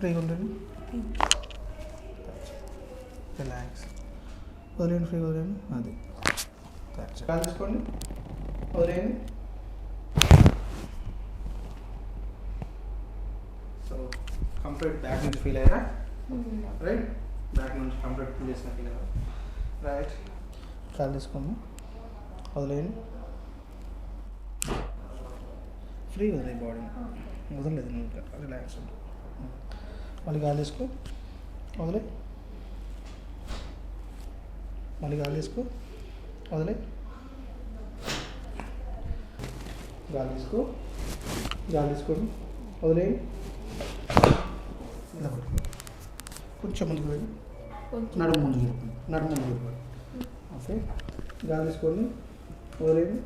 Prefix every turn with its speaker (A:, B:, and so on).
A: ఫ్రీగా ఉండండి. రిలాక్స్. వదిలేయండి, ఫ్రీగా వదిలేయండి. అది కాలు తీసుకోండి, వదిలేయండి. సో కంప్లీట్ బ్యాక్ నుంచి ఫీల్ అయ్యారా? రైట్, బ్యాక్ నుంచి కంప్లీట్ ఫీల్ చేసిన ఫీల్ అయ్యారా? రైట్, కాలు తీసుకోండి, వదిలేయండి. ఫ్రీ వదిలే బాడీ, వదలలేదు నువ్వు, రిలాక్స్ ఉంటుంది. మళ్ళీ గాలి తీసుకో, వదిలే. మళ్ళీ గాలి తీసుకో, వదిలే. గాలి తీసుకో, గాలి తీసుకోండి, వదిలేయండి. ఇలా కొంచెం ముందుకు వెళ్ళి నడుము ముందుకు వెళ్ళిపోయింది, నడుము ముందుకు వెళ్ళిపోయింది. ఓకే, గాలి తీసుకోండి, వదిలేయండి.